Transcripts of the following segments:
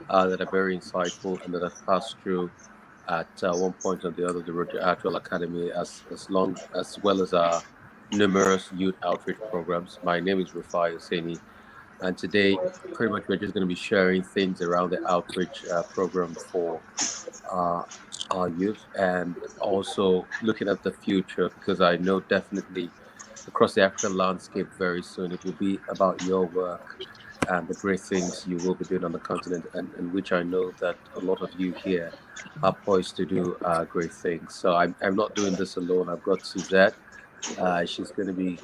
that are very insightful and that have passed through at one point or the other the road to actual academy, as well as numerous youth outreach programs. My name is Rufai Hosseini, and today pretty much we're just going to be sharing things around the outreach program for uh, our youth, and also looking at the future, because I know definitely across the African landscape very soon it will be about your work and the great things you will be doing on the continent, and which I know that a lot of you here are poised to do great things. So I'm not doing this alone. I've got Suzette. She's going to be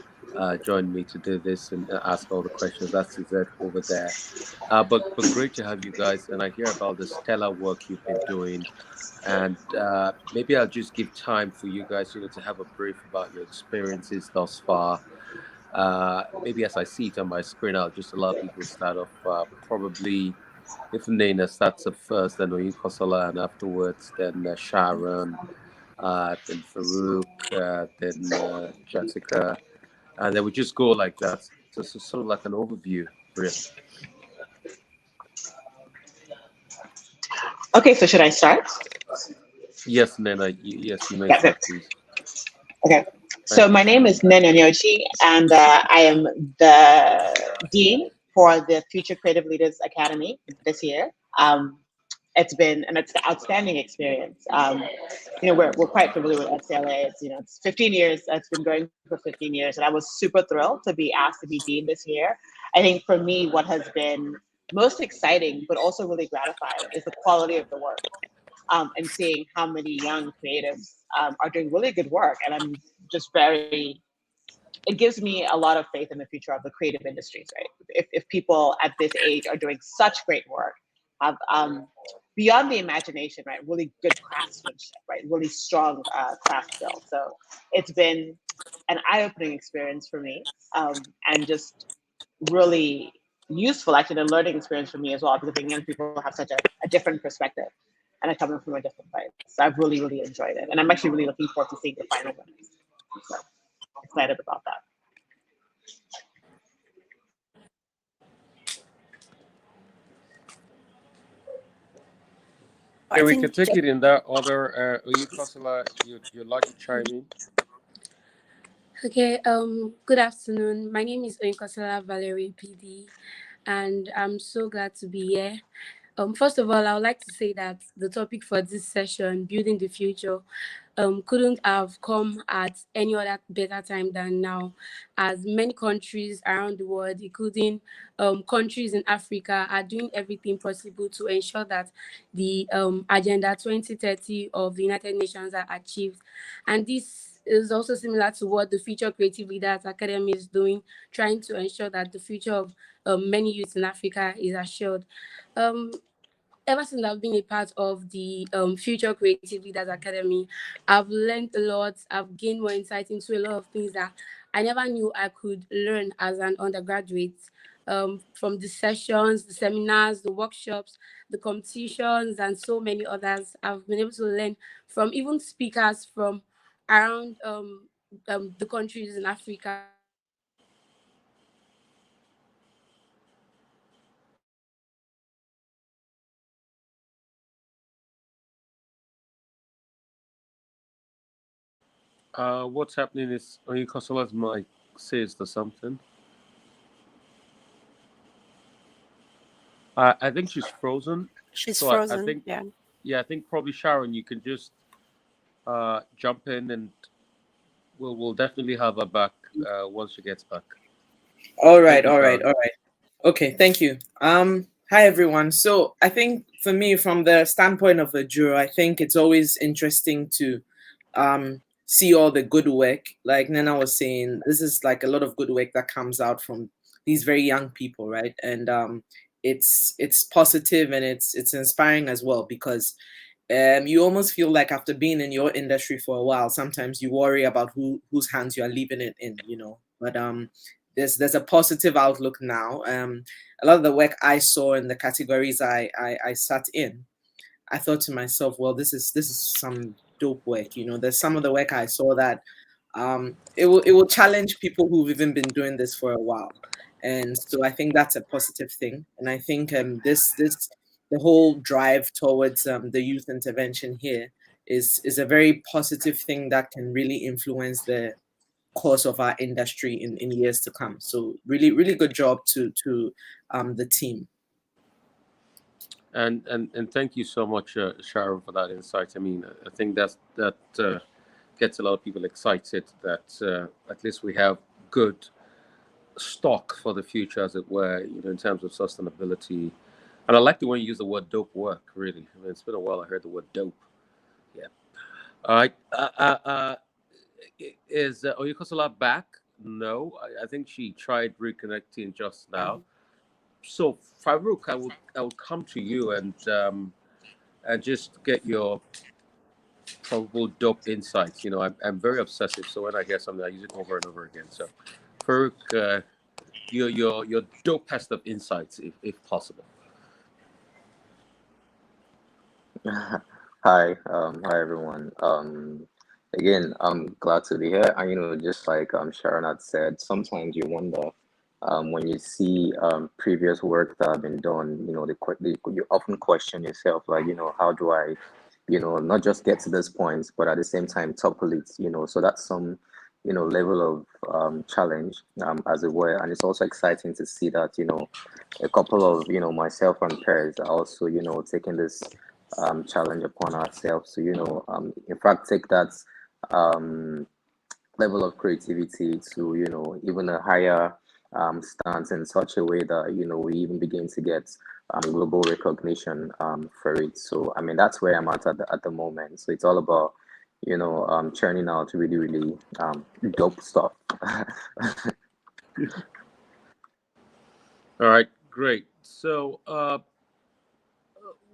joining me to do this and ask all the questions. That's Suzette over there. But great to have you guys, and I hear about the stellar work you've been doing, and maybe I'll just give time for you guys, to have a brief about your experiences thus far. Maybe as I see it on my screen, I'll just allow people to start off. Probably if Nina starts up first, then Oyin Kosola, and afterwards, then Sharon, then Farouk, then Jessica, and then we just go like that. So it's sort of like an overview, really. Okay, so should I start? Yes, Nina. Yes, you may Yeah. start, please. Okay. So Thank you. my name is Nene Nyochi, and I am the dean for the Future Creative Leaders Academy this year. It's an outstanding experience. We're quite familiar with FCLA. It's 15 years. It's been going for 15 years, and I was super thrilled to be asked to be dean this year. I think for me, what has been most exciting, but also really gratifying, is the quality of the work, and seeing how many young creatives are doing really good work. And I'm just it gives me a lot of faith in the future of the creative industries, right? If people at this age are doing such great work, have beyond the imagination, right? Really good craftsmanship, right? Really strong craft skill. So it's been an eye-opening experience for me, and just really useful, actually, a learning experience for me as well, because I think young people have such a different perspective and are coming from a different place. So I've really, really enjoyed it. And I'm actually really looking forward to seeing the final winners. So excited about that. Okay, we can take it in that order. Oyin Kosola, you'd like to chime in? Okay, good afternoon. My name is Oinkosola Valerie PD, and I'm so glad to be here. First of all, I would like to say that the topic for this session, Building the Future, couldn't have come at any other better time than now, as many countries around the world, including countries in Africa, are doing everything possible to ensure that the Agenda 2030 of the United Nations are achieved. And this is also similar to what the Future Creative Leaders Academy is doing, trying to ensure that the future of many youths in Africa is assured. Um, Ever since I've been a part of the Future Creative Leaders Academy, I've learned a lot. I've gained more insight into a lot of things that I never knew I could learn as an undergraduate. From the sessions, the seminars, the workshops, the competitions, and so many others, I've been able to learn from even speakers from around the countries in Africa. What's happening is Oyin Kosola's mic says or something. I think she's frozen. She's So I frozen. think, Yeah. yeah, I think probably Sharon, you can just jump in, and we'll definitely have her back once she gets back. All Thank right, you, all right, Sharon. all right. Okay, thank you. Hi everyone. So I think for me, from the standpoint of a juror, I think it's always interesting to see all the good work. Like Nana was saying, this is like a lot of good work that comes out from these very young people, right? And it's positive and it's inspiring as well, because you almost feel like after being in your industry for a while, sometimes you worry about whose hands you are leaving it in. But there's a positive outlook now. A lot of the work I saw in the categories I sat in, I thought to myself, well, this is some dope work. There's some of the work I saw that it will challenge people who've even been doing this for a while, and so I think that's a positive thing. And I think this the whole drive towards the youth intervention here is a very positive thing that can really influence the course of our industry in years to come. So really good job to the team. And thank you so much, Sharon, for that insight. I mean, I think that gets a lot of people excited that at least we have good stock for the future, as it were, in terms of sustainability. And I like the way you use the word dope work, really. I mean, it's been a while I heard the word dope. Yeah. All right. Is Oyukosola back? No. I think she tried reconnecting just now. So, Farouk, I will come to you and just get your probable dope insights. I'm very obsessive, so when I hear something, I use it over and over again. So, Farouk, your dopest of insights, if possible. Hi everyone. Again, I'm glad to be here. And just like Sharon had said, sometimes you wonder when you see previous work that have been done. You often question yourself, like, how do I, not just get to this point, but at the same time topple it. So that's some, level of challenge, as it were. And it's also exciting to see that, a couple of, myself and peers are also, taking this challenge upon ourselves to, in fact, take that um, level of creativity to, even a higher stance in such a way that, we even begin to get global recognition for it. So, I mean, that's where I'm at the moment. So it's all about, churning out really, really dope stuff. All right, great. So,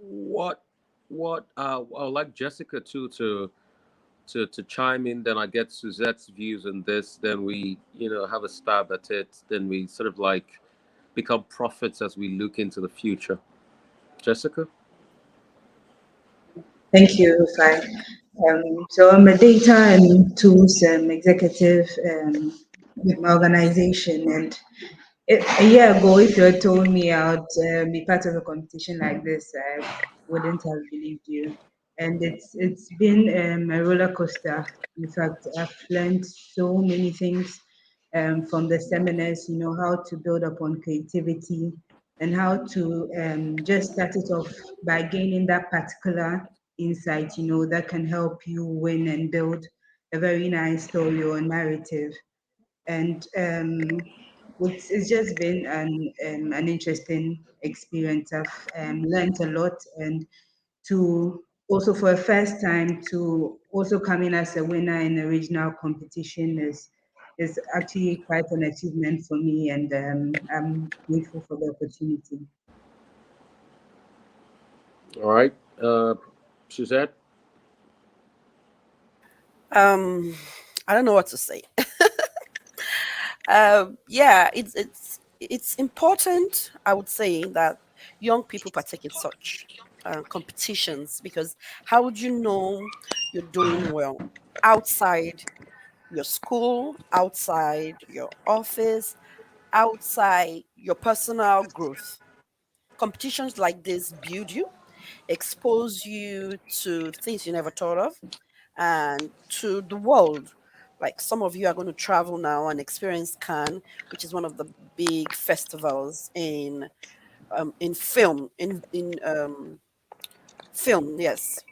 what I would like Jessica to chime in. Then I get Suzette's views on this. Then we have a stab at it. Then we sort of like become prophets as we look into the future. Jessica. Thank you, Rufai. So I'm a data and tools executive with my organization, and a year ago, if you had told me I'd be part of a competition like this, I wouldn't have believed you. And it's been a roller coaster. In fact, I've learned so many things from the seminars. How to build upon creativity and how to just start it off by gaining that particular insight. That can help you win and build a very nice story or narrative. And it's just been an interesting experience. I've learned a lot, and to also for a first time to also come in as a winner in a regional competition is actually quite an achievement for me, and I'm grateful for the opportunity. All right, Suzette. Um, I don't know what to say. Yeah, it's important. I would say that young people partake in such competitions because how would you know you're doing well outside your school, outside your office, outside your personal growth? Competitions like this build you, expose you to things you never thought of, and to the world. Like some of you are going to travel now and experience Cannes, which is one of the big festivals in film in film. Yes,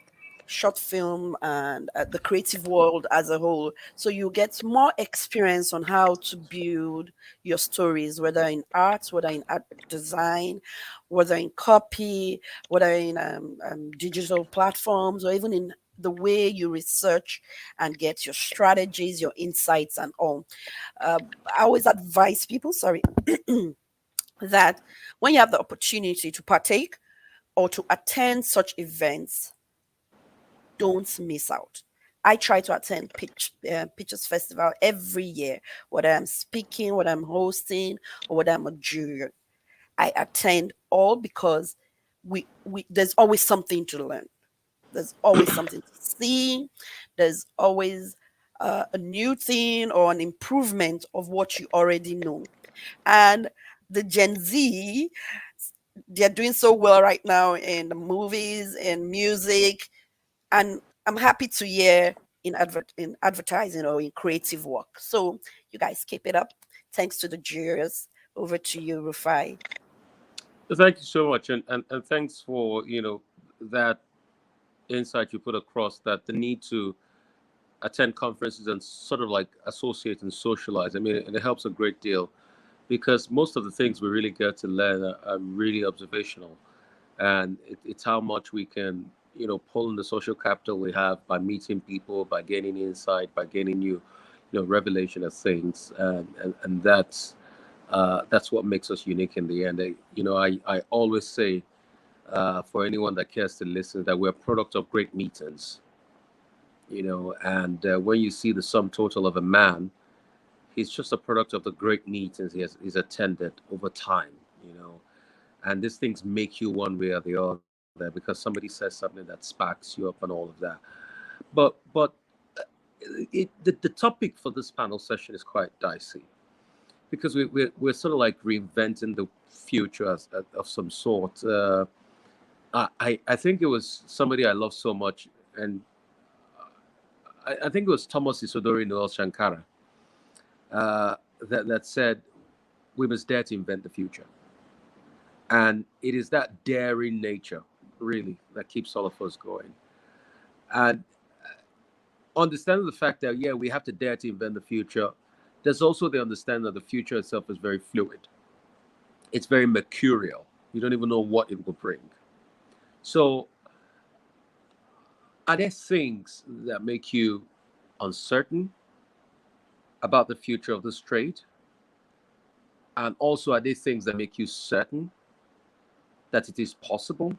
short film and the creative world as a whole. So you get more experience on how to build your stories, whether in art, whether in art design, whether in copy, whether in digital platforms, or even in the way you research and get your strategies, your insights, and all. I always advise people, sorry, that when you have the opportunity to partake or to attend such events, don't miss out. I try to attend Pictures Festival every year, whether I'm speaking, whether I'm hosting, or whether I'm a juror. I attend all because we there's always something to learn. There's always something to see. There's always a new thing or an improvement of what you already know. And the Gen Z they're doing so well right now in the movies and music, and I'm happy to hear in advertising or in creative work. So you guys keep it up. Thanks to the jurors. Over to you, Rufai. Thank you so much, and thanks for that insight you put across, that the need to attend conferences and sort of like associate and socialize. I mean, it helps a great deal because most of the things we really get to learn are really observational, and it's how much we can pull in the social capital we have by meeting people, by gaining insight, by gaining new revelation of things, and that's what makes us unique in the end. I always say, for anyone that cares to listen, that we're a product of great meetings. And when you see the sum total of a man, he's just a product of the great meetings he's attended over time. you know and these things make you one way or the other because somebody says something that sparks you up and all of that. But the topic for this panel session is quite dicey because we're sort of like reinventing the future of some sort. I think it was somebody I love so much, and I think it was Thomas Isodori Noel Shankara, that said we must dare to invent the future. And it is that daring nature, really, that keeps all of us going. And understanding the fact that, yeah, we have to dare to invent the future, there's also the understanding that the future itself is very fluid. It's very mercurial. You don't even know what it will bring. So, are there things that make you uncertain about the future of this trade? And also, are there things that make you certain that it is possible?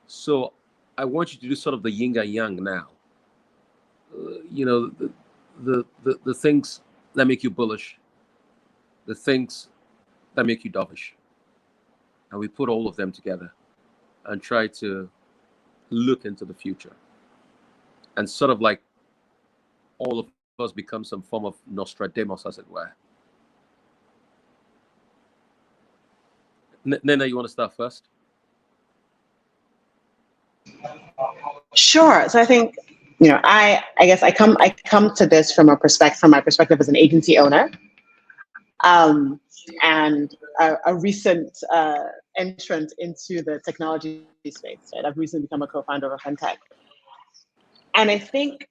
So, I want you to do sort of the yin and yang now. The things that make you bullish, the things that make you dovish, and we put all of them together and try to look into the future, and sort of like all of us become some form of Nostradamus, as it were. Nena, you want to start first? Sure. So I think, I guess I come to this from my perspective as an agency owner, and a recent entrant into the technology space. Right, I've recently become a co-founder of a fintech, and I think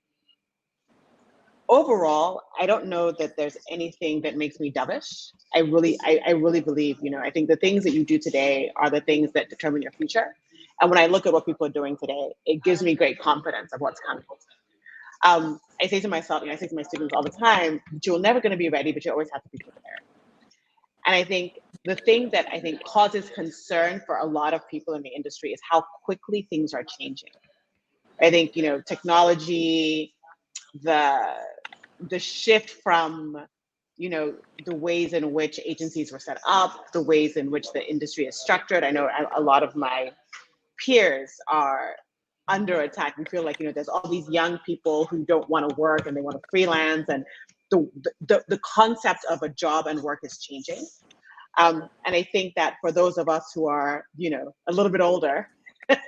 overall, I don't know that there's anything that makes me dovish. I really believe, I think the things that you do today are the things that determine your future. And when I look at what people are doing today, it gives me great confidence of what's coming. I say to myself, I say to my students all the time, you're never going to be ready, but you always have to be prepared. And I think the thing that I think causes concern for a lot of people in the industry is how quickly things are changing. I think, technology, the shift from the ways in which agencies were set up, the ways in which the industry is structured. I know a lot of my peers are under attack. We feel like there's all these young people who don't want to work and they want to freelance, and the concept of a job and work is changing. And I think that for those of us who are a little bit older,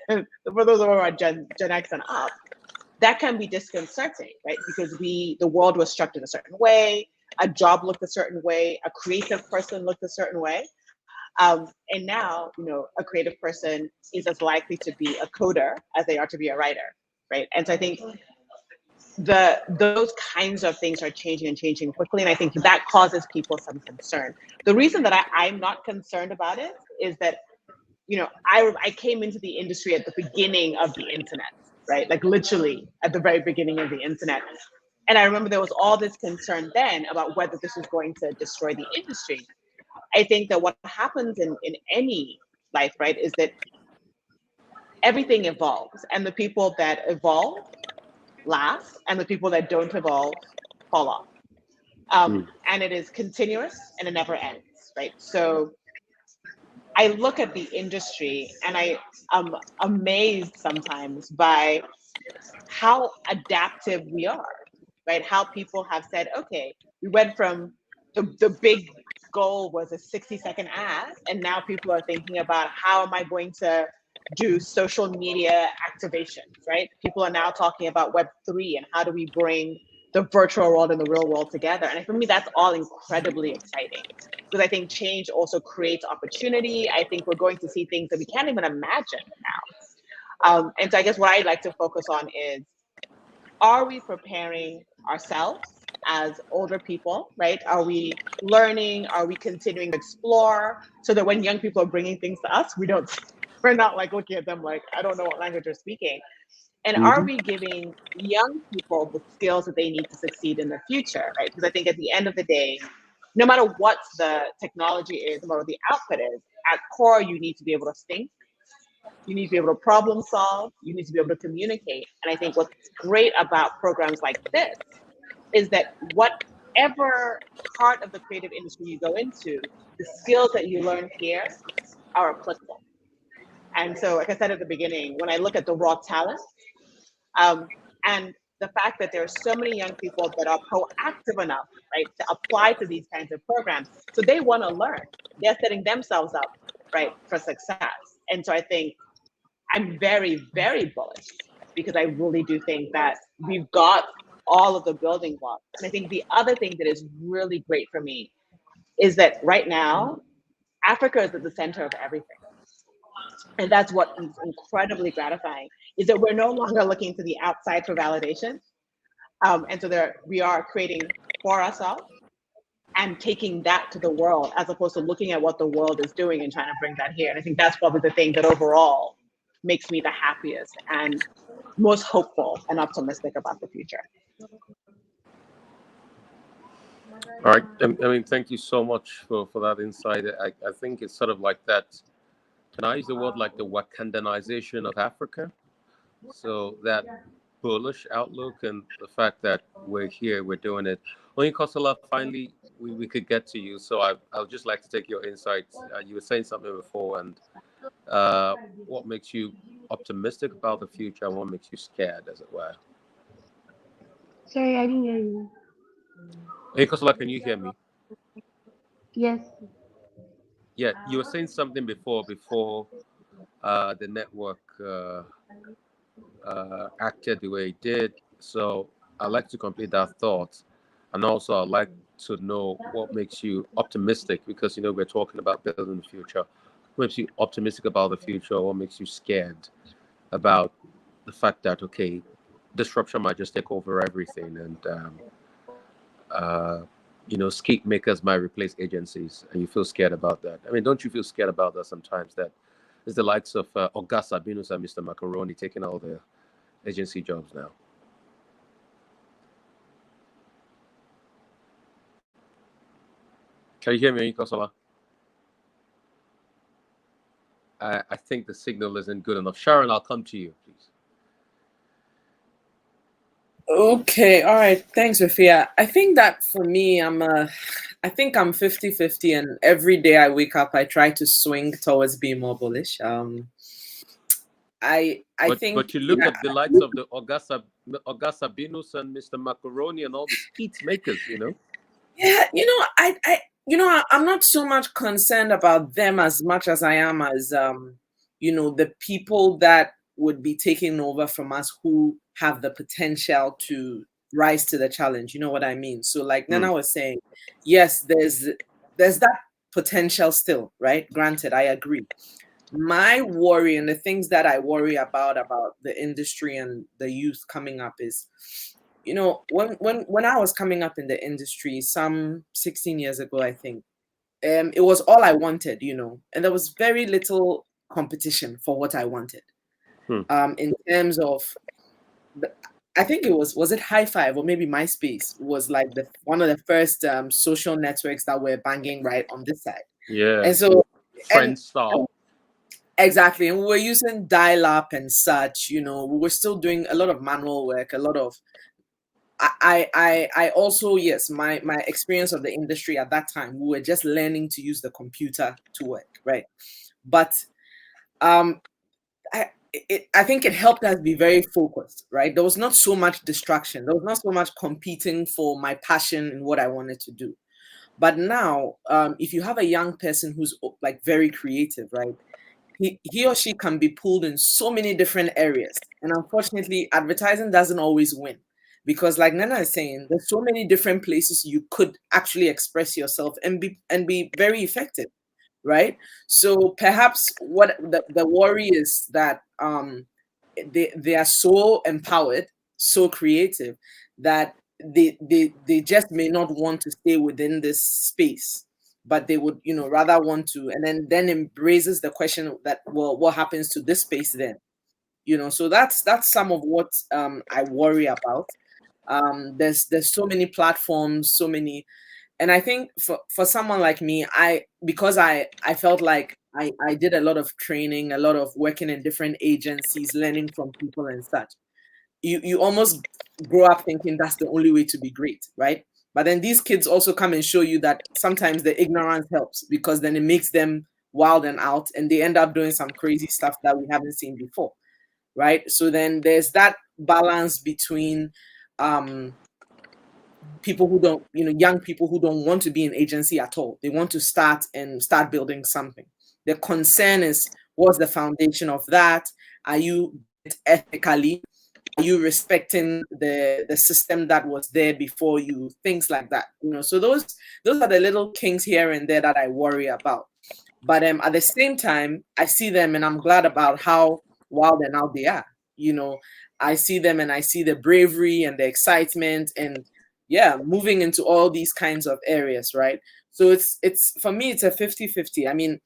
for those of us who are Gen X and up, that can be disconcerting, right? Because the world was structured a certain way, a job looked a certain way, a creative person looked a certain way. And now, a creative person is as likely to be a coder as they are to be a writer, right? And so I think those kinds of things are changing and changing quickly. And I think that causes people some concern. The reason that I'm not concerned about it is that, I came into the industry at the beginning of the internet, right? Like literally at the very beginning of the internet. And I remember there was all this concern then about whether this was going to destroy the industry. I think that what happens in any life, right, is that everything evolves, and the people that evolve last, and the people that don't evolve fall off. And it is continuous and it never ends, right? So I look at the industry and I am amazed sometimes by how adaptive we are, right? How people have said, okay, we went from the big goal was a 60-second ad, and now people are thinking about how am I going to do social media activations, right? People are now talking about Web3 and how do we bring the virtual world and the real world together. And for me, that's all incredibly exciting because I think change also creates opportunity. I think we're going to see things that we can't even imagine now. And so I guess what I'd like to focus on is, are we preparing ourselves as older people, right? Are we learning? Are we continuing to explore so that when young people are bringing things to us, we're not like looking at them like, I don't know what language they're speaking. And are Mhm. we giving young people the skills that they need to succeed in the future, right? Because I think at the end of the day, no matter what the technology is, no matter what the output is, at core, you need to be able to think, you need to be able to problem solve, you need to be able to communicate. And I think what's great about programs like this is that whatever part of the creative industry you go into, the skills that you learn here are applicable. And so, like I said at the beginning, when I look at the raw talent, and the fact that there are so many young people that are proactive enough, right, to apply to these kinds of programs, so they want to learn, they're setting themselves up, right, for success. And so I think I'm very, very bullish because I really do think that we've got all of the building blocks. And I think the other thing that is really great for me is that right now, Africa is at the center of everything. And that's what is incredibly gratifying, is that we're no longer looking to the outside for validation. And so we are creating for ourselves and taking that to the world as opposed to looking at what the world is doing and trying to bring that here. And I think that's probably the thing that overall makes me the happiest and most hopeful and optimistic about the future. All right. I mean, thank you so much for that insight. I think it's sort of like that. Can I use the word like the Wakandanization of Africa? So that bullish outlook and the fact that we're here, we're doing it. Only Kosala, finally, we could get to you. So I would just like to take your insights. You were saying something before, and what makes you optimistic about the future and what makes you scared, as it were? Sorry, I didn't hear you. Hey, Kosala, can you hear me? Yes. Yeah, you were saying something before the network acted the way it did. So I'd like to complete that thought. And also, I'd like to know what makes you optimistic because, we're talking about building the future. What makes you optimistic about the future? What makes you scared about the fact that, okay, disruption might just take over everything and, uh, skate makers might replace agencies and you feel scared about that? I mean, don't you feel scared about that sometimes that it's the likes of Augusta Binus and Mr. Macaroni taking all the agency jobs now? Can you hear me, Kosola? I think the signal isn't good enough. Sharon, I'll come to you, please. Okay, all right. Thanks, Rafia. I think that for me, I think I'm 50-50, and every day I wake up, I try to swing towards being more bullish. I think, but you look at the likes of the Augusta Binus and Mr. Macaroni and all the skeet makers, Yeah, I'm not so much concerned about them as much as I am as the people that would be taking over from us who have the potential to rise to the challenge. You know what I mean? So like Nana was saying, yes, there's that potential still, right? Granted, I agree. My worry and the things that I worry about the industry and the youth coming up is, when I was coming up in the industry some 16 years ago, I think, it was all I wanted, and there was very little competition for what I wanted. In terms of, I think was it High Five or maybe MySpace was like one of the first social networks that were banging right on this side. Yeah. And so, Friendster. Exactly. And we were using dial-up and such, we were still doing a lot of manual work, a lot of I also, yes, my experience of the industry at that time, we were just learning to use the computer to work, right? But I think it helped us be very focused, right? There was not so much distraction. There was not so much competing for my passion and what I wanted to do. But now, if you have a young person who's like very creative, right? He or she can be pulled in so many different areas. And unfortunately, advertising doesn't always win. Because like Nana is saying, there's so many different places you could actually express yourself and be very effective, right? So perhaps what the worry is that they are so empowered, so creative that they just may not want to stay within this space, but they would, rather want to, and then embraces the question that, well, what happens to this space then? So that's some of what I worry about. There's so many platforms, so many, and I think for someone like me, because I felt like I did a lot of training, a lot of working in different agencies, learning from people and such. You almost grow up thinking that's the only way to be great, right? But then these kids also come and show you that sometimes the ignorance helps, because then it makes them wild and out, and they end up doing some crazy stuff that we haven't seen before, right? So then there's that balance between um people who don't, young people who don't want to be in agency at all. They want to start building something. The concern is, what's the foundation of that? Are you doing it ethically? Are you respecting the system that was there before you? Things like that. So those are the little kinks here and there that I worry about. But at the same time, I see them and I'm glad about how wild and out they are. I see them and I see the bravery and the excitement, and yeah, moving into all these kinds of areas, right? So it's for me, it's a 50-50. I mean,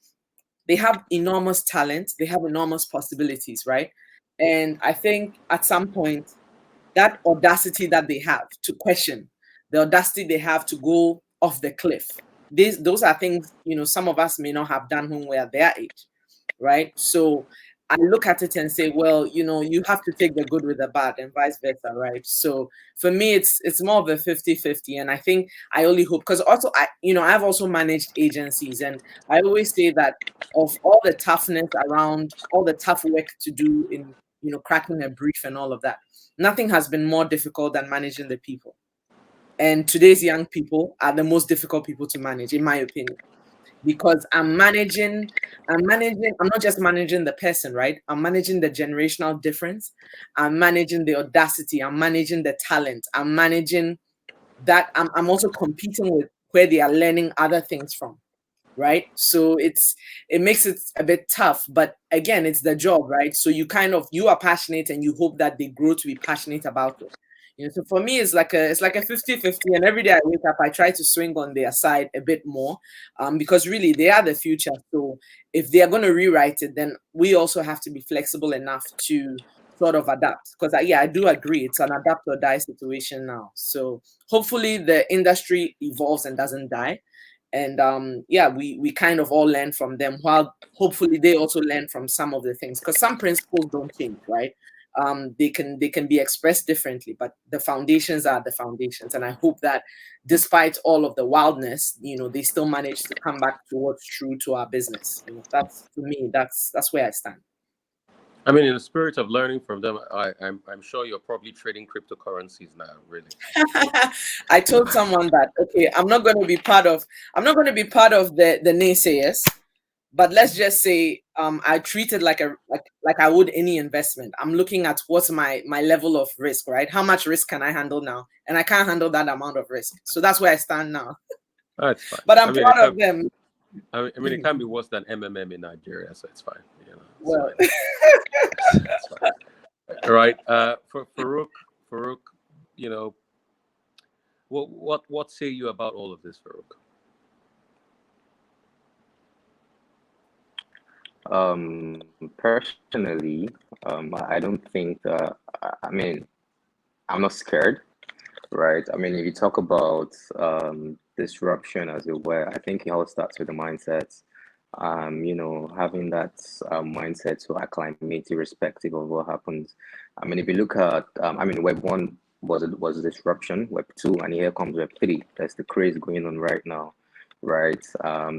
they have enormous talent, they have enormous possibilities, right? And I think at some point, that audacity that they have to question, the audacity they have to go off the cliff, those are things, some of us may not have done when we're their age, right? So I look at it and say, well, you have to take the good with the bad and vice versa, right? So for me, it's more of a 50-50. And I think I only hope, because also I've also managed agencies, and I always say that of all the toughness around, all the tough work to do in, cracking a brief and all of that, nothing has been more difficult than managing the people. And today's young people are the most difficult people to manage, in my opinion, because I'm not just managing the person, right? I'm managing the generational difference. I'm managing the audacity. I'm managing the talent. I'm managing that. I'm also competing with where they are learning other things from, right? So it makes it a bit tough, but again, it's the job, right? So you are passionate and you hope that they grow to be passionate about it. So for me, it's like a 50-50, and every day I wake up, I try to swing on their side a bit more, because really they are the future. So if they are going to rewrite it, then we also have to be flexible enough to sort of adapt, because I do agree it's an adapt or die situation now. So hopefully the industry evolves and doesn't die, and we kind of all learn from them, while hopefully they also learn from some of the things, because some principles don't change, right? They can be expressed differently, but the foundations are the foundations, and I hope that despite all of the wildness, they still manage to come back to what's true to our business. That's, for me, that's where I stand. I mean, in the spirit of learning from them, I'm sure you're probably trading cryptocurrencies now, really. I told someone that, okay, I'm not going to be part of the naysayers, but let's just say I treat it like I would any investment. I'm looking at what's my level of risk, right? How much risk can I handle now? And I can't handle that amount of risk. So that's where I stand now. That's fine. But I I'm mean, it proud can. of them. I mean, it can be worse than MMM in Nigeria, so it's fine. It's Well, fine. It's fine. All right. For Farouk, you know, what say you about all of this, Farouk? Personally, I don't think that, I mean, I'm not scared, right? I mean, if you talk about disruption, as it were, I think it all starts with the mindset. Having that mindset to acclimate irrespective of what happens. I mean, if you look at, Web 1 was disruption, Web 2, and here comes Web 3. That's the craze going on right now, right?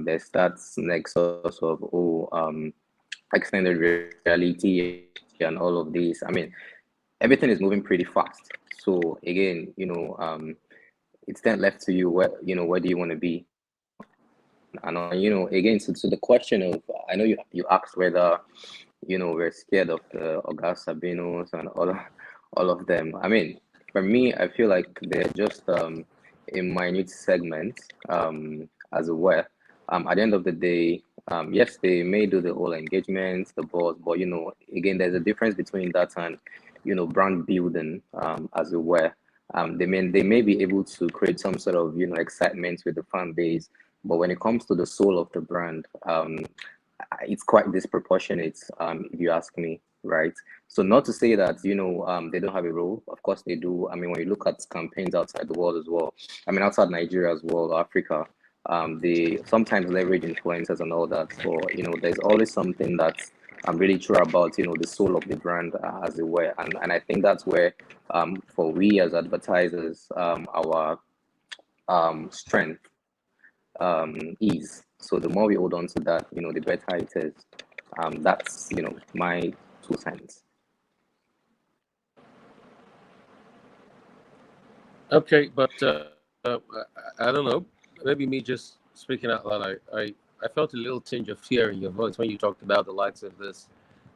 There's that nexus of, extended reality and all of these. I mean, everything is moving pretty fast. So again, it's then left to you, where do you want to be? And again, to the question of, I know you asked whether we're scared of the August Sabinos and all of them. I mean, for me, I feel like they're just a minute segment, as it were. At the end of the day, yes, they may do the whole engagement, the board, but again, there's a difference between that and brand building, as it were. They may be able to create some sort of excitement with the fan base, but when it comes to the soul of the brand, it's quite disproportionate, if you ask me, right? So not to say that they don't have a role. Of course they do. I mean, when you look at campaigns outside the world as well, I mean outside Nigeria as well, Africa, they sometimes leverage influencers and all that. But there's always something that's I'm really sure about the soul of the brand, as it were, and I think that's where for we as advertisers, our strength is. So the more we hold on to that, the better it is. That's my 2 cents. Okay, but I don't know. Maybe me just speaking out loud. I felt a little tinge of fear in your voice when you talked about the likes of this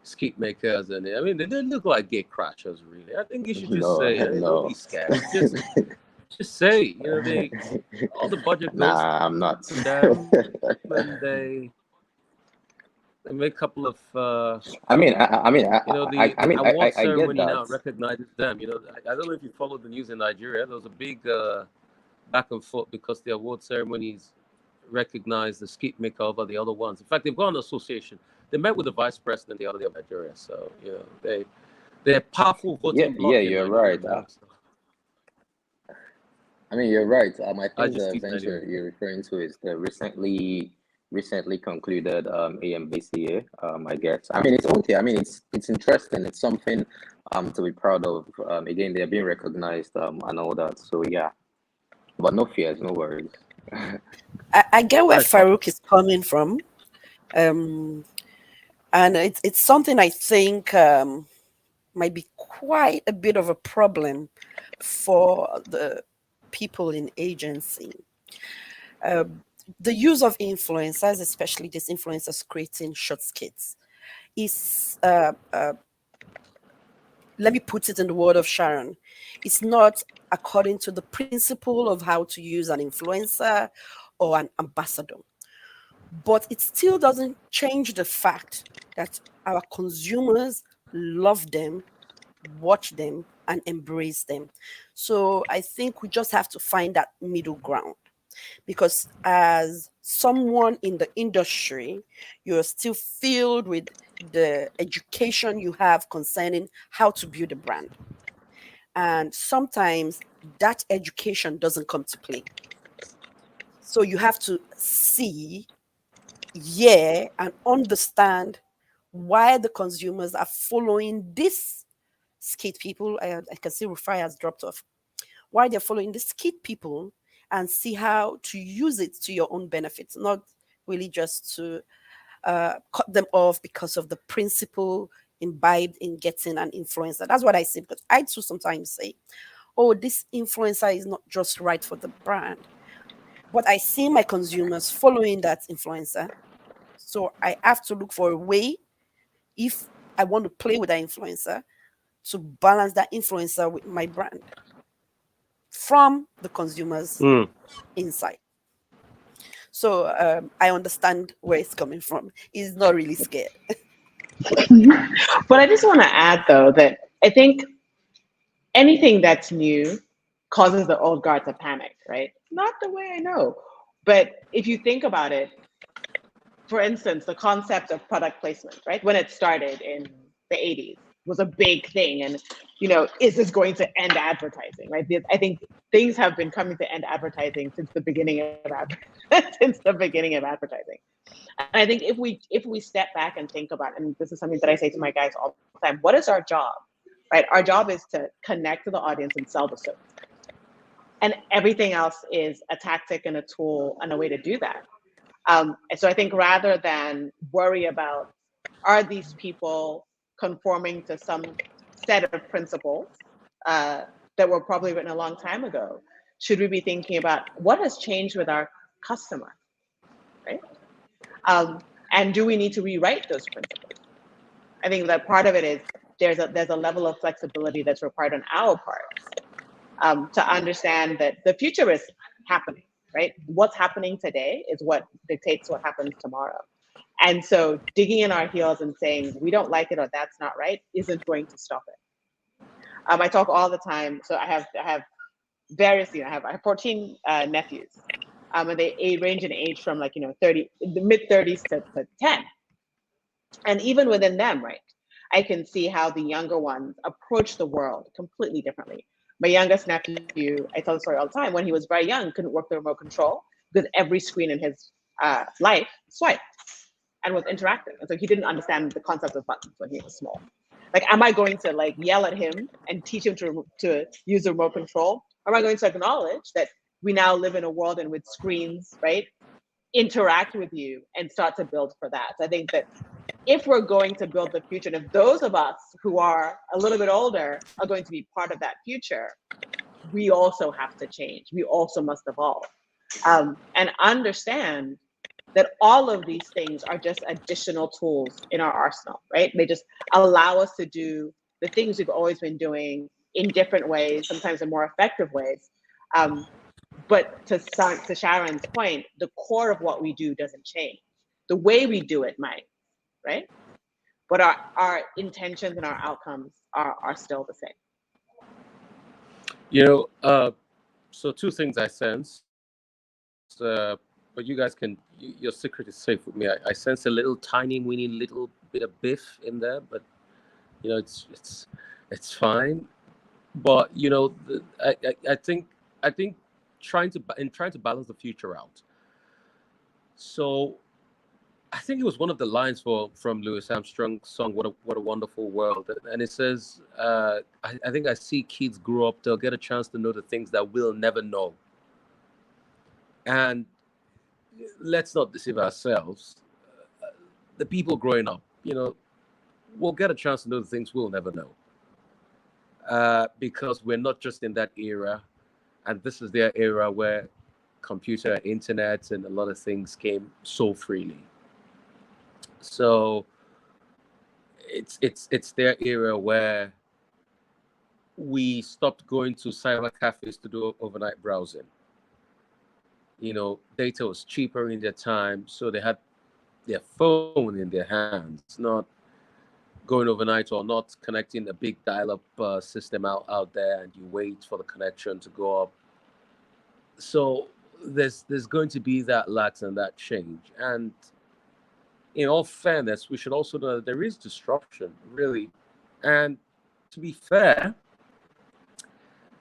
skeet makers, and I mean they didn't look like gate crashers really. I think you should just No, say, hey, don't be no. scared. Just say, they all the budget goes Nah, I'm not. to them, and they make a couple of I mean, I mean, the award I ceremony get now that. recognizes them. I don't know if you followed the news in Nigeria. There was a big back and forth because the award ceremonies recognize the skit maker over the other ones. In fact, they've got an association. They met with the vice president the other day of Nigeria. So, they're a powerful Yeah, voting yeah, bloc in you're Nigeria right. now. So I mean, you're right. I I think just the teased event anyway. you're referring to is the recently concluded AMBCA. I guess. I mean, it's okay. I mean, it's interesting. It's something to be proud of. Again, they're being recognized and all that. So yeah, but no fears, no worries. I get where That's fine. Farouk is coming from. Um, and it's something I think might be quite a bit of a problem for the people in agency. Um, the use of influencers, especially these influencers creating short skits, is let me put it in the word of Sharon. It's not according to the principle of how to use an influencer or an ambassador, but it still doesn't change the fact that our consumers love them, watch them, and embrace them. So I think we just have to find that middle ground, because as someone in the industry, you're still filled with the education you have concerning how to build a brand. And sometimes that education doesn't come to play. So you have to see, yeah, and understand why the consumers are following this skate people. I can see Rufai has dropped off. Why they're following the skate people, and see how to use it to your own benefit, not really just to cut them off because of the principle imbibed in getting an influencer. That's what I say, because I too sometimes say, oh, this influencer is not just right for the brand. But I see my consumers following that influencer. So I have to look for a way, if I want to play with that influencer, to balance that influencer with my brand from the consumers Mm. inside. So I understand where it's coming from. He's not really scared. But I just want to add, though, that I think anything that's new causes the old guard to panic, right? Not the way I know. But if you think about it, for instance, the concept of product placement, right? When it started in the 80s was a big thing. And, is this going to end advertising, right? I think things have been coming to end advertising since the beginning of since the beginning of advertising. And I think if we step back and think about, and this is something that I say to my guys all the time, what is our job? Right? Our job is to connect to the audience and sell the service. And everything else is a tactic and a tool and a way to do that. And so I think rather than worry about, are these people conforming to some set of principles uh, that were probably written a long time ago, should we be thinking about what has changed with our customer? right? And do we need to rewrite those principles? I think that part of it is there's a level of flexibility that's required on our part, to understand that the future is happening, right? What's happening today is what dictates what happens tomorrow. And so digging in our heels and saying we don't like it or that's not right isn't going to stop it. I talk all the time. So I have various, I have 14 nephews, and they range in age from 30, the mid 30s to 10. And even within them, right, I can see how the younger ones approach the world completely differently. My youngest nephew, I tell the story all the time, when he was very young, couldn't work the remote control because every screen in his life swiped and was interactive. And so he didn't understand the concept of buttons when he was small. Like, am I going to yell at him and teach him to use the remote control? Or am I going to acknowledge that we now live in a world in which screens, right, interact with you and start to build for that? So I think that if we're going to build the future, and if those of us who are a little bit older are going to be part of that future, we also have to change. We also must evolve, and understand that all of these things are just additional tools in our arsenal, right? They just allow us to do the things we've always been doing in different ways, sometimes in more effective ways. But to Sharon's point, the core of what we do doesn't change. The way we do it might, right? But our intentions and our outcomes are still the same. So two things I sense, but you guys your secret is safe with me. I sense a little tiny, weeny little bit of biff in there, but it's fine. But I think trying to balance the future out. So I think it was one of the lines from Louis Armstrong's song "What a Wonderful World," and it says, I think I see kids grow up; they'll get a chance to know the things that we'll never know. And let's not deceive ourselves. The people growing up, will get a chance to know the things we'll never know, because we're not just in that era, and this is their era where computer, internet, and a lot of things came so freely. So it's their era where we stopped going to cyber cafes to do overnight browsing. Data was cheaper in their time, so they had their phone in their hands, not going overnight or not connecting a big dial-up system out there, and you wait for the connection to go up. So there's going to be that lax and that change. And in all fairness, we should also know that there is disruption, really. And to be fair,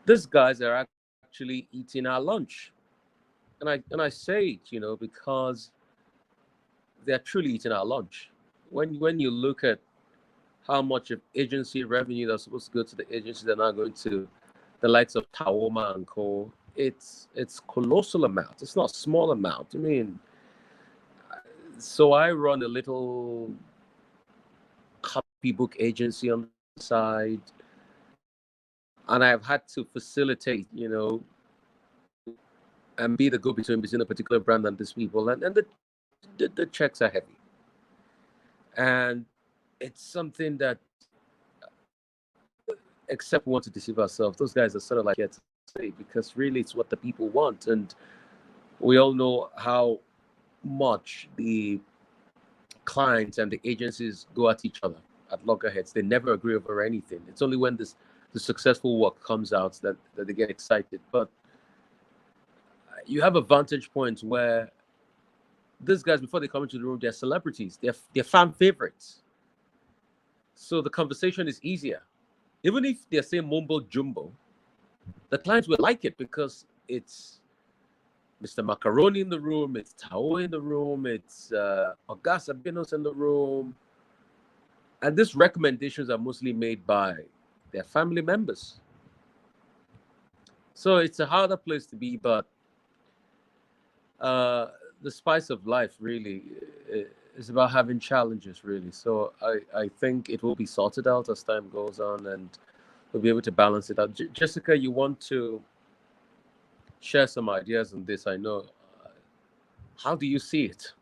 these guys are actually eating our lunch. And I say it, because they're truly eating our lunch. When you look at how much of agency revenue that's supposed to go to the agency they're not going to the likes of Taoma and Co. It's colossal amount. It's not a small amount. I mean, so I run a little copybook agency on the side, and I've had to facilitate, and be the go-between between a particular brand and these people, and the checks are heavy, and it's something that, except we want to deceive ourselves, those guys are sort of like here to say, because really it's what the people want, and we all know how much the clients and the agencies go at each other at loggerheads. They never agree over anything. It's only when the successful work comes out that they get excited. But you have a vantage point where these guys, before they come into the room, they're celebrities. They're fan favorites. So the conversation is easier. Even if they're saying mumbo jumbo, the clients will like it because it's Mr. Macaroni in the room, it's Tao in the room, it's Augusta Binos in the room. And these recommendations are mostly made by their family members. So it's a harder place to be, but the spice of life really is about having challenges, really. So I think it will be sorted out as time goes on, and we'll be able to balance it out. Jessica, you want to share some ideas on this? I know How do you see it?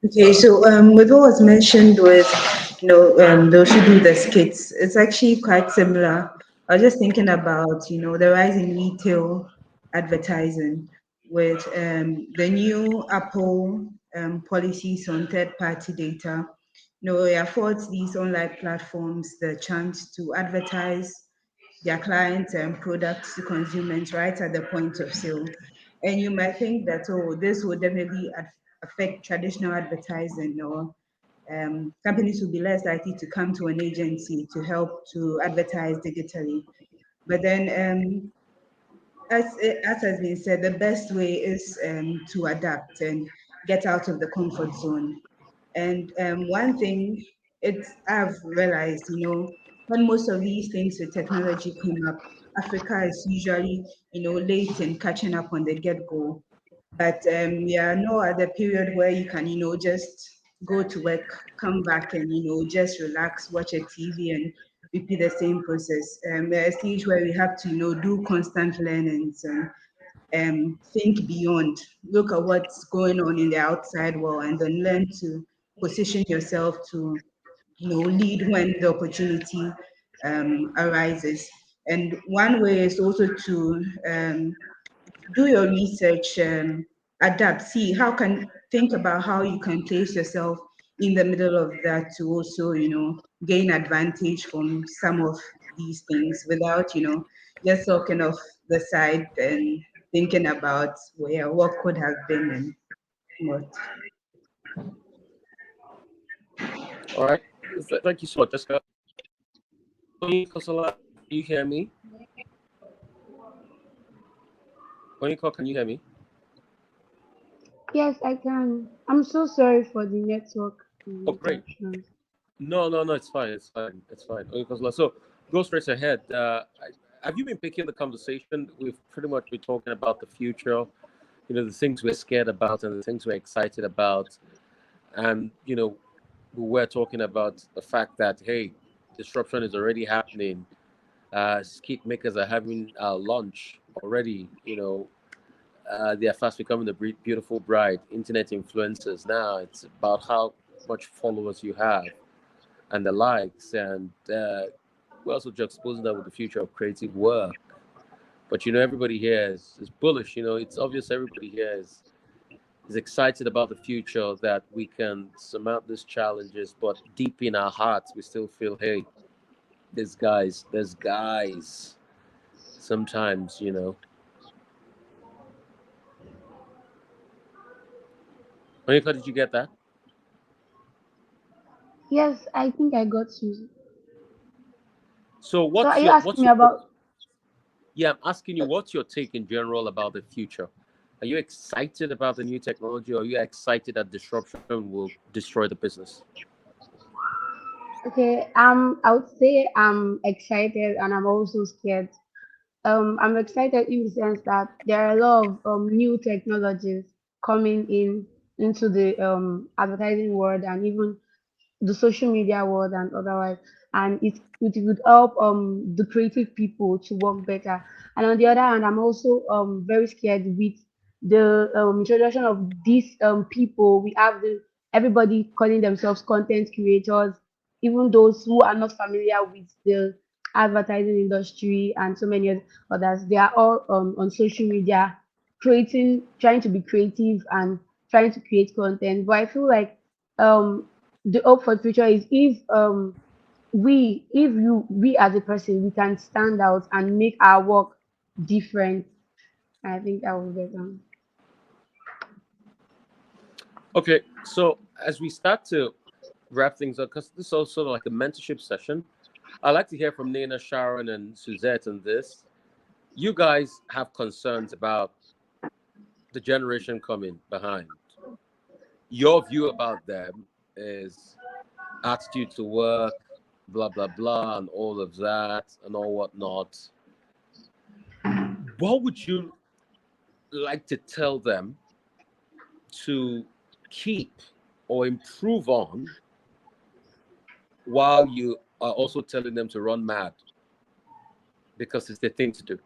Okay, so with what was mentioned with those who do the skits, it's actually quite similar. I was just thinking about the rise in retail advertising with the new Apple policies on third-party data. It affords these online platforms the chance to advertise their clients and products to consumers right at the point of sale. And you might think that, oh, this will definitely affect traditional advertising, or companies will be less likely to come to an agency to help to advertise digitally. But then, as has been said, the best way is to adapt and get out of the comfort zone. And one thing I've realized, when most of these things with technology come up, Africa is usually, late in catching up on the get-go. But we are no other period where you can, just go to work, come back and, just relax, watch a TV and repeat the same process. We're at a stage where we have to, do constant learnings and think beyond, look at what's going on in the outside world, and then learn to position yourself to, lead when the opportunity arises. And one way is also to do your research, adapt, see how can think about how you can place yourself in the middle of that to also, gain advantage from some of these things without, just talking off the side and thinking about where what could have been and what. All right. Thank you so much, Jessica. Kosala, can you hear me? Oniko, can you hear me? Yes, I can. I'm so sorry for the network Oh, great. interruptions. No, it's fine. It's fine. It's fine. Oniko, so go straight ahead. Have you been picking the conversation? We've pretty much been talking about the future, the things we're scared about and the things we're excited about. And, we were talking about the fact that, hey, disruption is already happening. Skit makers are having lunch already, they are fast becoming the beautiful bride. Internet influencers now, it's about how much followers you have and the likes. And we're also juxtaposing that with the future of creative work. But, everybody here is bullish. It's obvious everybody here is excited about the future, that we can surmount these challenges, but deep in our hearts, we still feel, hey, there's guys. Sometimes, Monica, did you get that? Yes, I think I got you. So So are what's you your asking what's me your about? yeah, I'm asking you, what's your take in general about the future? Are you excited about the new technology, or are you excited that disruption will destroy the business? Okay, I would say I'm excited and I'm also scared. I'm excited in the sense that there are a lot of new technologies coming into the advertising world and even the social media world and otherwise, and it would help the creative people to work better. And on the other hand, I'm also very scared with the introduction of these people. We have the everybody calling themselves content creators, even those who are not familiar with the advertising industry and so many others. They are all on social media trying to be creative and trying to create content. But I feel like um the hope for the future is if we as a person we can stand out and make our work different. I think that will get them. Okay, so as we start to wrap things up, because this is also like a mentorship session, I'd like to hear from Nina, Sharon, and Suzette on this. You guys have concerns about the generation coming behind. Your view about them is attitude to work, blah blah blah, and all of that, and all whatnot. What would you like to tell them to keep or improve on, while you are also telling them to run mad, because it's the thing to do?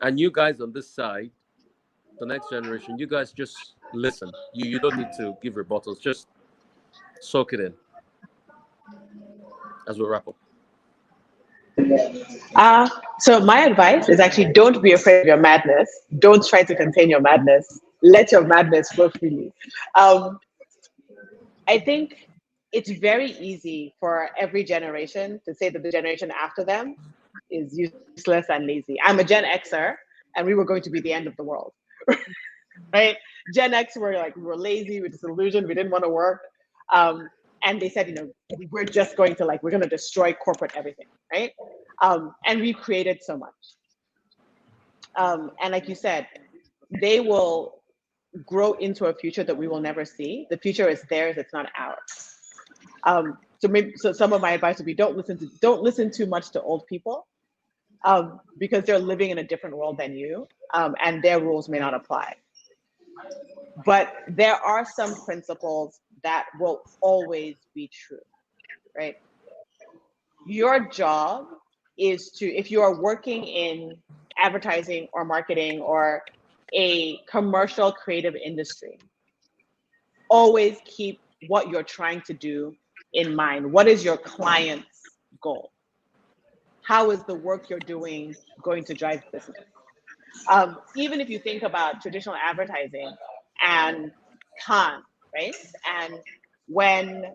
And you guys on this side, the next generation, you guys just listen. You don't need to give rebuttals. Just soak it in as we wrap up. So my advice is actually don't be afraid of your madness. Don't try to contain your madness. Let your madness flow freely. Um, I think it's very easy for every generation to say that the generation after them is useless and lazy. I'm a Gen Xer, and we were going to be the end of the world, right? Gen X were like, we were lazy, we were disillusioned, we didn't want to work. And they said, we're just going to we're going to destroy corporate everything, right? And we've created so much. And like you said, they will grow into a future that we will never see. The future is theirs, it's not ours. So some of my advice would be don't listen too much to old people, because they're living in a different world than you, and their rules may not apply. But there are some principles that will always be true, right? Your job is to, if you are working in advertising or marketing or a commercial creative industry, always keep what you're trying to do in mind. What is your client's goal? How is the work you're doing going to drive business? Even if you think about traditional advertising and Cannes, right? And when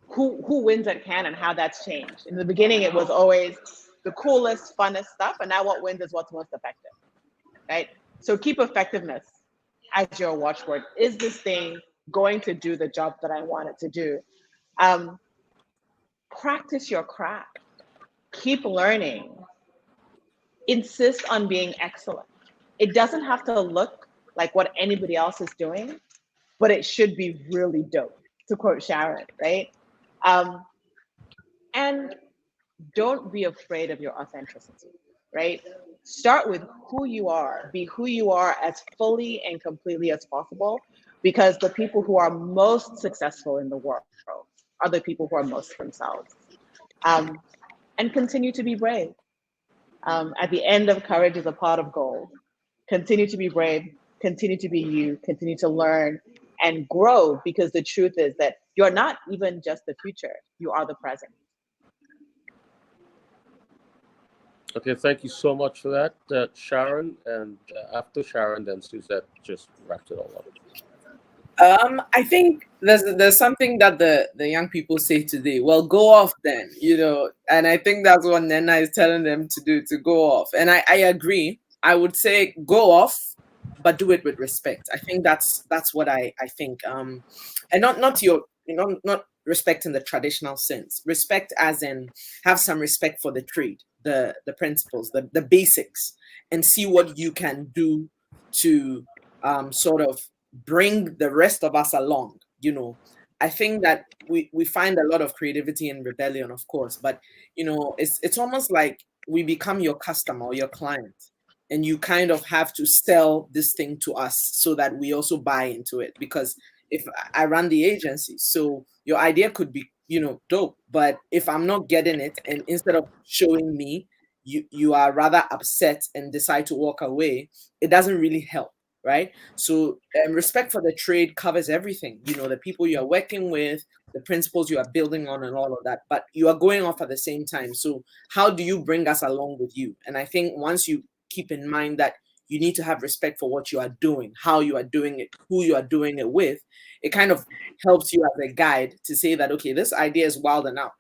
who wins at Cannes and how that's changed. In the beginning, it was always the coolest, funnest stuff, and now what wins is what's most effective, right? So keep effectiveness as your watchword. Is this thing going to do the job that I want it to do? Practice your craft. Keep learning. Insist on being excellent. It doesn't have to look like what anybody else is doing, but it should be really dope, to quote Sharon, right? And don't be afraid of your authenticity, right? Start with who you are. Be who you are as fully and completely as possible, because the people who are most successful in the world are the people who are most themselves. Um, and continue to be brave. At the end of courage is a pot of gold. Continue to be brave, continue to be you, continue to learn and grow, because the truth is that you're not even just the future, you are the present. Okay, thank you so much for that, Sharon. And after Sharon, then Suzette just wrapped it all up. I think there's something that the young people say today. Well, go off then, and I think that's what Nena is telling them to do, to go off. And I agree. I would say go off, but do it with respect. I think that's what I think. And not your, not respect in the traditional sense. Respect as in have some respect for the trade, the principles, the basics, and see what you can do to sort of bring the rest of us along. I think that we find a lot of creativity in rebellion, of course, but it's almost like we become your customer or your client, and you kind of have to sell this thing to us so that we also buy into it. Because if I run the agency, so your idea could be dope, but if I'm not getting it, and instead of showing me, you are rather upset and decide to walk away, it doesn't really help, right? So respect for the trade covers everything, the people you are working with, the principles you are building on, and all of that, but you are going off at the same time. So how do you bring us along with you? And I think once you keep in mind that you need to have respect for what you are doing, how you are doing it, who you are doing it with, it kind of helps you as a guide to say that, okay, this idea is wild enough,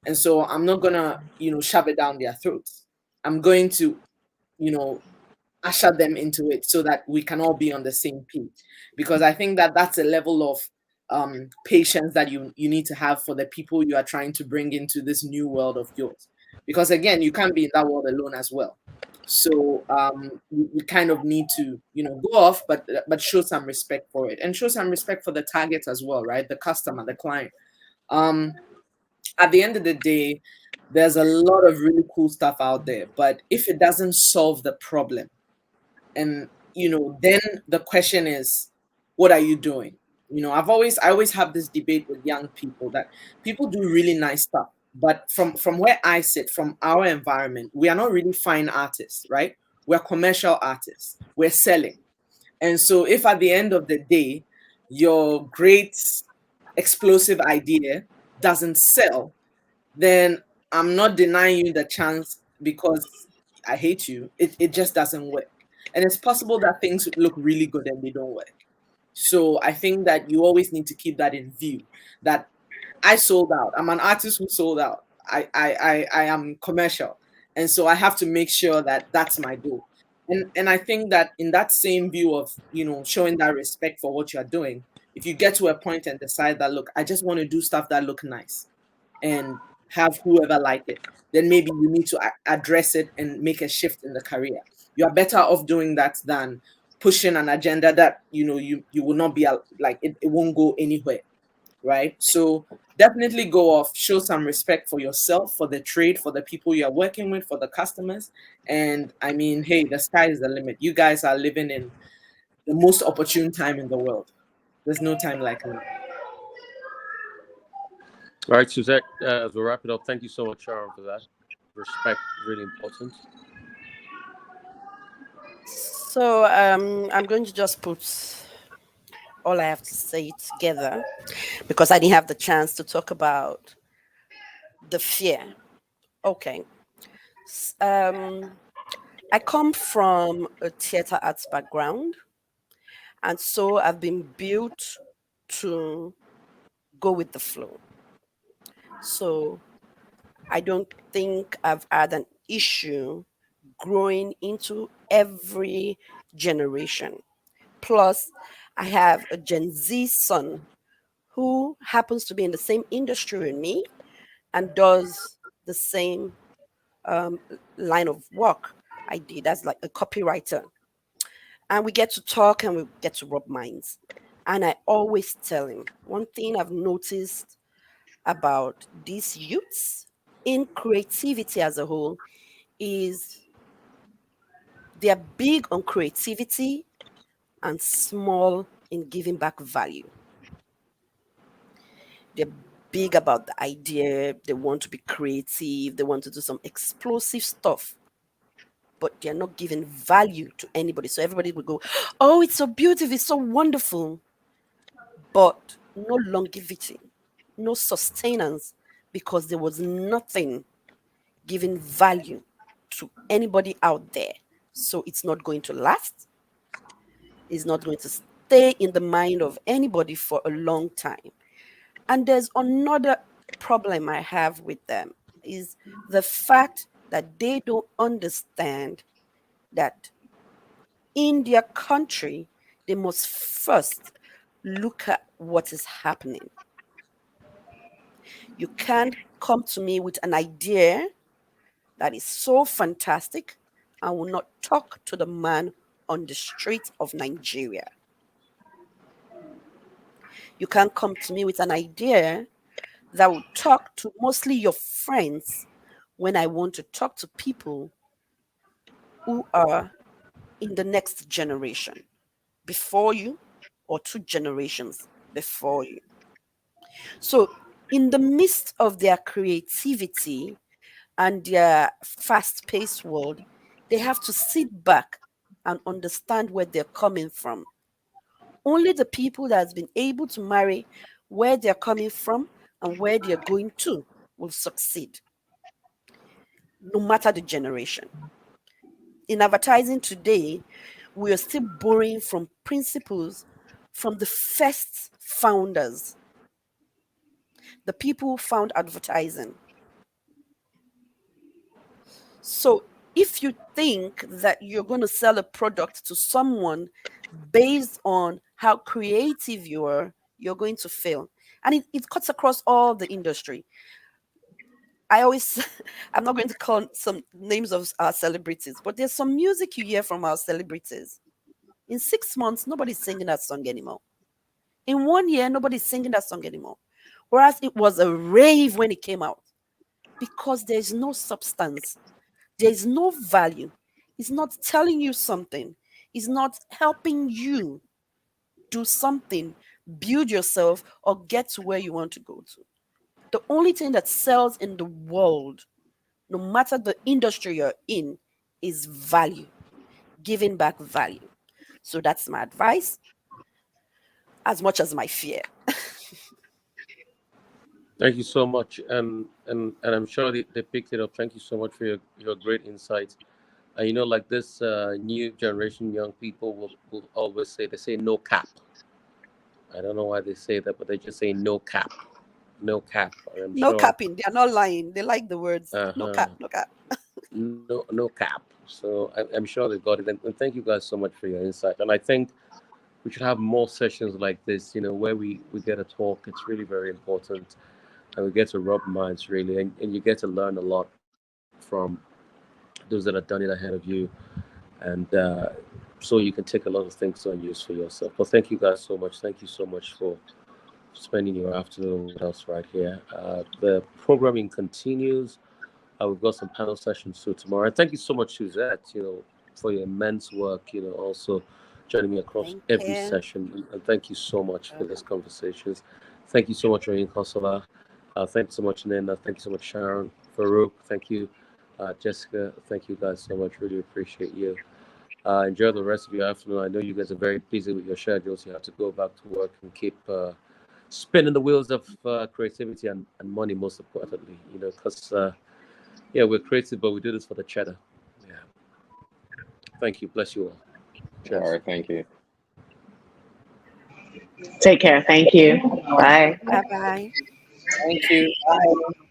and so I'm not gonna shove it down their throats. I'm going to usher them into it so that we can all be on the same page. Because I think that that's a level of patience that you need to have for the people you are trying to bring into this new world of yours. Because again, you can't be in that world alone as well. So you kind of need to go off, but show some respect for it, and show some respect for the target as well, right? The customer, the client. At the end of the day, there's a lot of really cool stuff out there, but if it doesn't solve the problem, and then the question is, what are you doing? I always have this debate with young people that people do really nice stuff, but from where I sit, from our environment, we are not really fine artists, right? we're commercial artists. We're selling. And so if at the end of the day, your great explosive idea doesn't sell, then I'm not denying you the chance because I hate you. It just doesn't work. And it's possible that things look really good and they don't work. So I think that you always need to keep that in view, that I sold out. I'm an artist who sold out. I am commercial. And so I have to make sure that that's my goal. And I think that in that same view of, showing that respect for what you're doing, if you get to a point and decide that, look, I just want to do stuff that look nice and have whoever like it, then maybe you need to address it and make a shift in the career. You are better off doing that than pushing an agenda that you will not be like it won't go anywhere, right? So definitely go off, show some respect for yourself, for the trade, for the people you're working with, for the customers. And I mean, hey, the sky is the limit. You guys are living in the most opportune time in the world. There's no time like now. All right, Suzette, as we wrap it up, thank you so much, Sharon, for that. Respect, really important. So I'm going to just put all I have to say together because I didn't have the chance to talk about the fear. Okay. I come from a theater arts background, and so I've been built to go with the flow. So I don't think I've had an issue growing into every generation. Plus, I have a Gen Z son who happens to be in the same industry with me and does the same um, line of work I did as like a copywriter. And we get to talk and we get to rub minds. And I always tell him one thing I've noticed about these youths in creativity as a whole is they're big on creativity and small in giving back value. They're big about the idea, they want to be creative, they want to do some explosive stuff, but they're not giving value to anybody. So everybody will go, oh, it's so beautiful, it's so wonderful, but no longevity, no sustenance, because there was nothing giving value to anybody out there. So it's not going to last, it's not going to stay in the mind of anybody for a long time. And there's another problem I have with them is the fact that they don't understand that in their country, they must first look at what is happening. You can't come to me with an idea that is so fantastic and will not talk to the man on the street of Nigeria. You can't come to me with an idea that will talk to mostly your friends when I want to talk to people who are in the next generation before you or two generations before you. So, in the midst of their creativity and their fast paced world, they have to sit back and understand where they're coming from. Only the people that has been able to marry where they're coming from and where they're going to will succeed, no matter the generation. In advertising today, we are still borrowing from principles from the first founders, the people who found advertising. So if you think that you're going to sell a product to someone based on how creative you are, you're going to fail. And it cuts across all the industry. I always, I'm not going to call some names of our celebrities, but there's some music you hear from our celebrities. In 6 months, nobody's singing that song anymore. In 1 year, nobody's singing that song anymore. Whereas it was a rave when it came out because there's no substance, there's no value. It's not telling you something, it's not helping you do something, build yourself, or get to where you want to go to. The only thing that sells in the world, no matter the industry you're in, is value. giving back value. So that's my advice, as much as my fear. Thank you so much, and I'm sure they picked it up. Thank you so much for your great insights. And like this new generation, young people will always say, they say no cap. I don't know why they say that, but they just say no cap, no cap. And I'm No sure, capping. They are not lying. They like the words. No uh-huh, cap. No cap. no cap. So I'm sure they got it. And thank you guys so much for your insight. And I think we should have more sessions like this, where we get a talk. It's really very important, and we get to rub minds really, and you get to learn a lot from those that have done it ahead of you, and so you can take a lot of things on use for yourself. But thank you guys so much. Thank you so much for spending your afternoon with us right here. The programming continues. We've got some panel sessions too tomorrow. And thank you so much, Suzette, for your immense work, also joining me across Thank every you. session. And thank you so much for Welcome. these conversations. Thank you so much, Rain Kosola. Thank you so much, Nina. Thank you so much, Sharon. Farouk. Thank you, Jessica. Thank you guys so much. Really appreciate you. Enjoy the rest of your afternoon. I know you guys are very busy with your schedules. You have to go back to work and keep spinning the wheels of creativity and money, most importantly, because yeah, we're creative, but we do this for the cheddar. Yeah. Thank you. Bless you all. All Cheers. right, thank you. Take care. Thank you. Bye. Bye bye. Thank you. Bye.